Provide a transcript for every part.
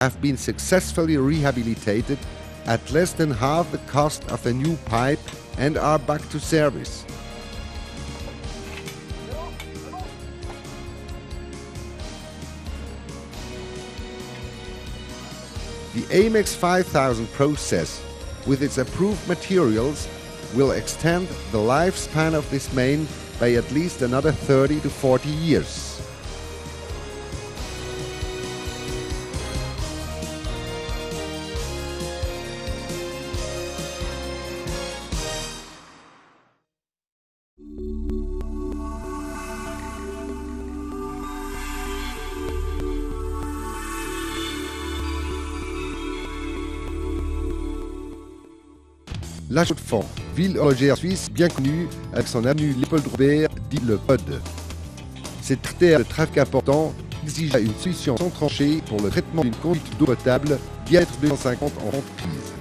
have been successfully rehabilitated at less than half the cost of a new pipe and are back to service. The Amex 5000 process, with its approved materials, will extend the lifespan of this main by at least another 30 to 40 years. La Chaux-de-Fonds, ville horlogère suisse bien connue avec son avenue Léopold-Robert, dit le POD. Cette artère de trafic important exigea une solution sans tranchée pour le traitement d'une conduite d'eau potable diamètre 250 en entreprise.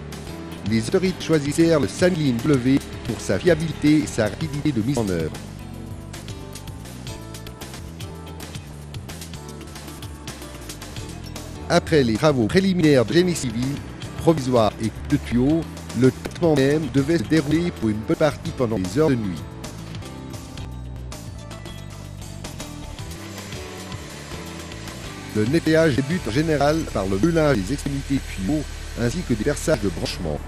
Les autorités choisissèrent le Sunline W pour sa fiabilité et sa rapidité de mise en œuvre. Après les travaux préliminaires de génie civil, provisoires et de tuyaux, le traitement même devait se dérouler pour une bonne partie pendant les heures de nuit. Le nettoyage débute en général par le meulage des extrémités tuyaux ainsi que des perçages de branchements.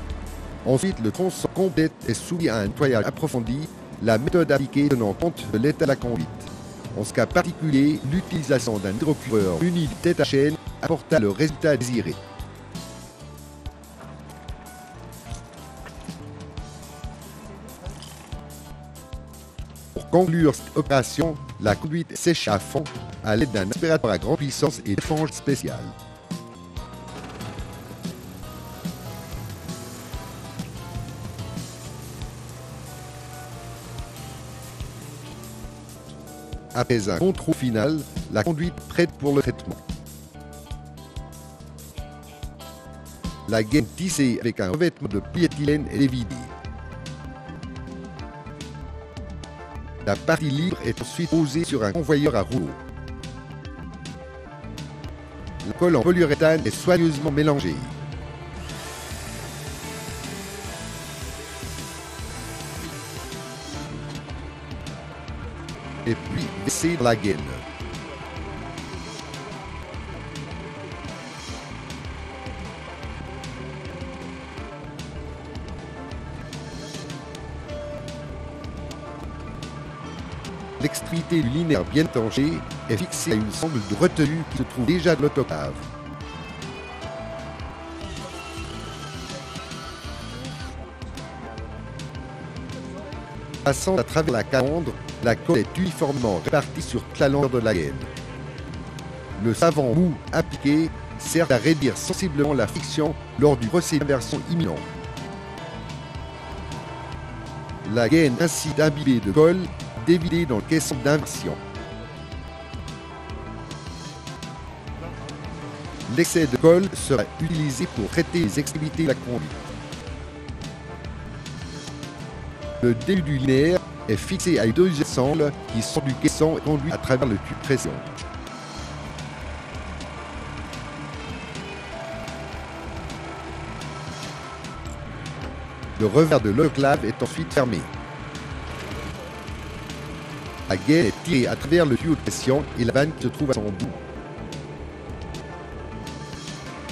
Ensuite, le tronçon complet est soumis à un nettoyage approfondi, la méthode appliquée tenant compte de l'état de la conduite. En ce cas particulier, l'utilisation d'un hydrocureur muni de tête à chaîne apporta le résultat désiré. Pour conclure cette opération, la conduite est séchée à fond à l'aide d'un aspirateur à grande puissance et d'éponge spéciale. Après un contrôle final, la conduite est prête pour le traitement. La gaine tissée avec un revêtement de polyéthylène est vidée. La partie libre est ensuite posée sur un convoyeur à rouleau. La colle en polyuréthane est soigneusement mélangée. Et puis versée dans la gaine. L'extrémité du linéaire bien tranché est fixée à une sangle de retenue qui se trouve déjà de l'autoclave. Passant à travers la calandre, la colle est uniformément répartie sur toute la longueur de la gaine. Le savon mou appliqué sert à réduire sensiblement la friction lors du procédé d'inversion imminent. La gaine ainsi imbibée de colle dévidée dans le caisson d'inversion. L'excès de colle sera utilisé pour traiter les extrémités de la conduite. Le début du linéaire est fixé à deux sangles qui sont du caisson et conduits à travers le tube pression. Le revers de l'autoclave est ensuite fermé. La gaine est tirée à travers le tuyau de pression et la vanne qui se trouve à son bout.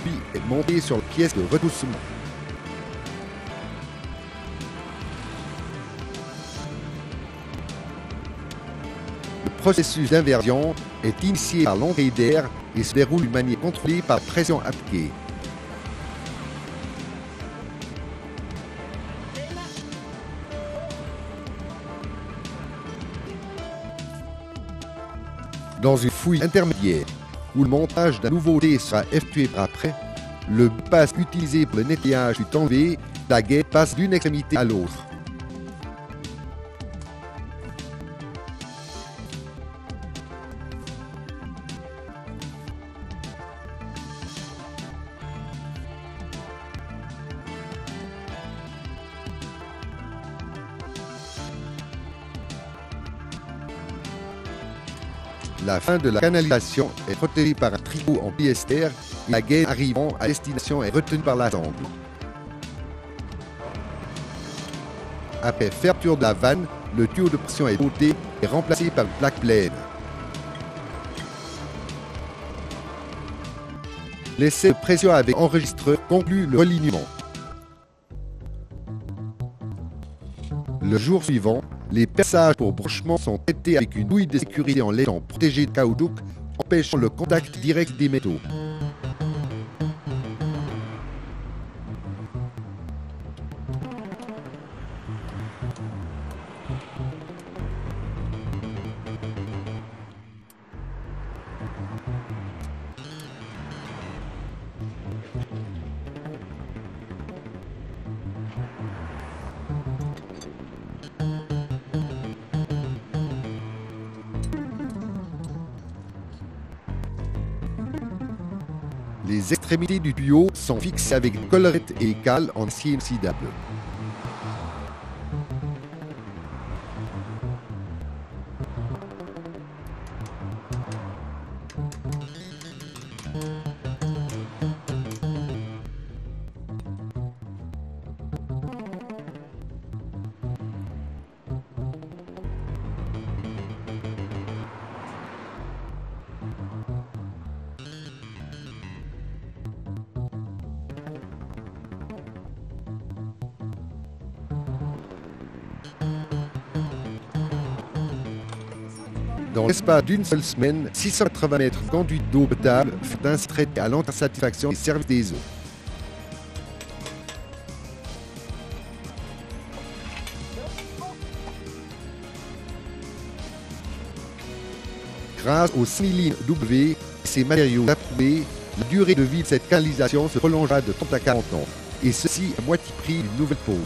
Puis est montée sur la pièce de retroussement. Le processus d'inversion est initié par l'entrée d'air et se déroule d'une manière contrôlée par la pression appliquée. Dans une fouille intermédiaire, où le montage d'un nouveau dé sera effectué par après, le bypass utilisé pour le nettoyage fut enlevé, la gaine passe d'une extrémité à l'autre. La fin de la canalisation est protégée par un tricot en polyester et la gaine arrivant à destination est retenue par la sangle. Après fermeture de la vanne, le tuyau de pression est ôté et remplacé par une plaque pleine. L'essai de pression avec enregistreur conclut le relignement. Le jour suivant, les perçages pour branchement sont traités avec une douille de sécurité en laiton protégée de caoutchouc, empêchant le contact direct des métaux. Les extrémités du tuyau sont fixées avec une collerette et cale en acier inoxydable. Dans l'espace d'une seule semaine, 680 mètres de conduite d'eau potable furent ainsi traités à l'entière satisfaction des services des eaux. Grâce aux 6000 lignes W et ses matériaux approuvés, la durée de vie de cette canalisation se prolongera de 30 à 40 ans, et ceci à moitié prix d'une nouvelle pause.